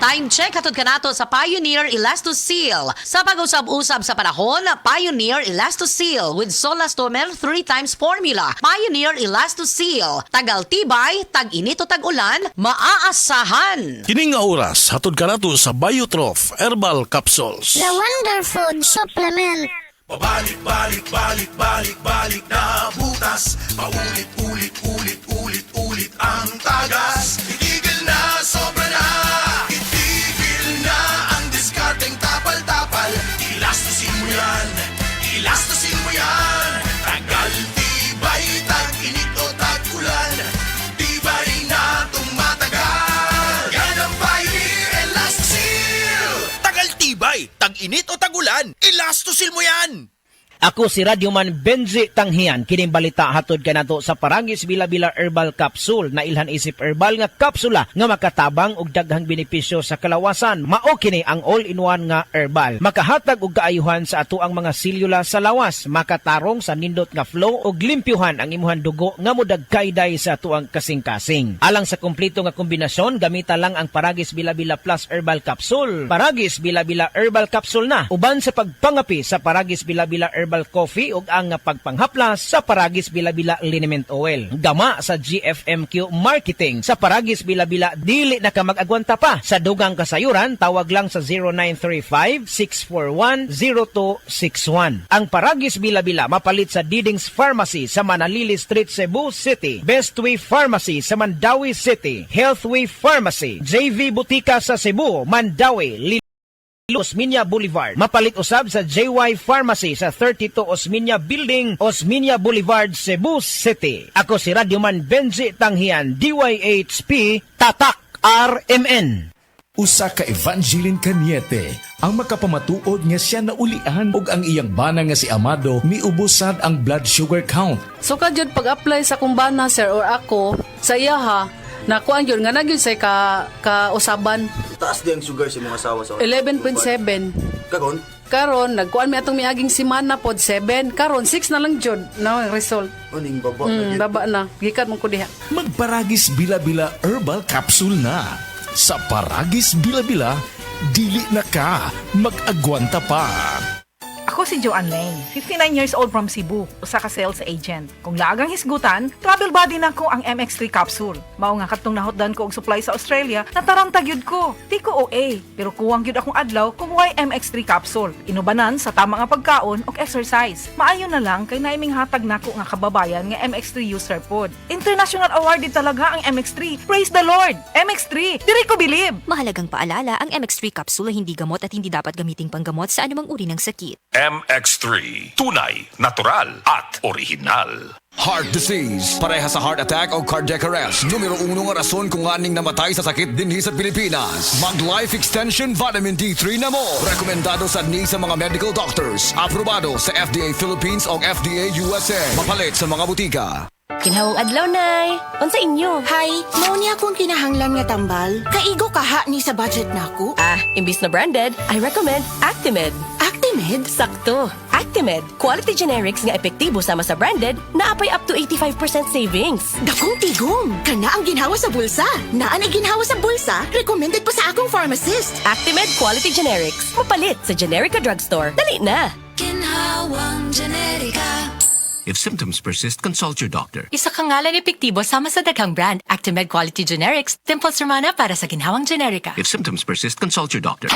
Time check hatod kanato sa Pioneer Elastoseal. Sa pag-usab-usab sa panahon, Pioneer Elastoseal with Solastomer 3 times formula. Pioneer Elastoseal. Tagal-tibay, tag-init o tag-ulan, maaasahan. Kining nga oras, hatod kanato sa Biotrof Herbal Capsules. The Wonder Food Supplement. Pabalik na butas. Paulit-ulit ang tagas. Itigil na, sobra na. Itigil na ang diskarteng tapal-tapal. Ilastusin mo yan, tagal, tibay, tag-init o tag-ulan. Tibay na tumatagal. Yan ang Pioneer Elastoseal. Tagal, tibay, tag-init o tag-ulan. Elastoseal mo yan. Ako si Radyoman Benji Tanghian, kining balita hatod kanato sa Paragis Bila-Bila Herbal Capsule na ilhan isip herbal nga kapsula nga makatabang og daghang benepisyo sa kalawasan. Mao kini ang all-in-one nga herbal. Makahatag og kaayuhan sa ato ang mga selula sa lawas, makatarong sa nindot nga flow og limpyuhan ang imuhang dugo nga modagkayday sa ato ang kasing-kasing. Alang sa kumpleto nga kombinasyon, gamita lang ang Paragis Bila-Bila Plus Herbal Capsule. Paragis Bila-Bila Herbal Capsule na uban sa pagpangapi sa Paragis Bila-Bila Herbal Coffee ug ang pagpanghaplas sa Paragis Bila-Bila Liniment Oil. Gama sa GFMQ Marketing sa Paragis Bila-Bila dili na ka mag-agwanta pa. Sa dugang kasayuran, tawag lang sa 0935-641-0261. Ang Paragis Bila-Bila mapalit sa Didings Pharmacy sa Manalili Street, Cebu City, Bestway Pharmacy sa Mandawi City, Healthway Pharmacy, JV Butika sa Cebu, Mandawi, Osmeña Boulevard. Mapalit usab sa JY Pharmacy sa 32 Osmeña Building, Osmeña Boulevard, Cebu City. Ako si Radyoman Benji Tanghian, DYHP, Tatak RMN. Usa ka Evangeline Cañete ang makapamatuod nga siya naulian og ang iyang bana nga si Amado miubusad ang blood sugar count. So kadyod pag-apply sa kumbana sir or ako sa iya ha, nakuan yun nga nagyod sa kausaban. Taas di ang sugar sa mga asawa sa 11.7. Kagon? Karon nagkuan mi atong miaging semana pod 7. Karon 6 na lang jud na ang result. Uning baba. Baba na. Gikat mo ko diha. Magparagis Bila-Bila Herbal Capsule na. Sa Paragis Bila-Bila, dili na ka mag-agwanta pa. Ako si Joanne Lane, 59 years old from Cebu, usa ka sales agent. Kung laagang hisgutan, travel buddy na ko ang MX3 capsule. Mao nga katong nahotdan ko og supply sa Australia, nataranta gyud ko. Di ko OA, pero kuwang gyud akong adlaw kumuhay MX3 capsule. Inubanan sa tama nga pagkaon ug exercise. Maayo na lang kay naiming hatag nako nga kababayan nga MX3 user pod. International awarded talaga ang MX3. Praise the Lord! MX3, diri ko believe. Mahalagang paalala, ang MX3 capsule ay hindi gamot at hindi dapat gamiting panggamot sa anumang uri ng sakit. MX3, tunay, natural at original. Heart disease, pareha sa heart attack o cardiac arrest. Numero 1 nga rason kung aning namatay sa sakit dinhi sa Pilipinas. Mag Life Extension Vitamin D3 na mo. Rekomendado sa ni sa mga medical doctors. Aprobado sa FDA Philippines o FDA USA. Mapalit sa mga butika. Kinahawang adlaw, Nay. Unsa inyo? Hi, mao niya akong kinahanglan nga tambal. Kaigo kaha ni sa budget nako. Imbis na branded, I recommend Actimed. Actimed? Sakto. Actimed, quality generics nga epektibo sama sa branded, naapay up to 85% savings. Dakong tigong. Kana ang ginhawa sa bulsa. Naan ay ginhawa sa bulsa, recommended pa sa akong pharmacist. Actimed quality generics. Mapalit sa Generica Drugstore. Dali na. Ginhawang Generica. If symptoms persist, consult your doctor. Isa ka ngalan epektibo sama sa daghang brand. Actimed quality generics. Temples Romana para sa ginhawang Generica. If symptoms persist, consult your doctor.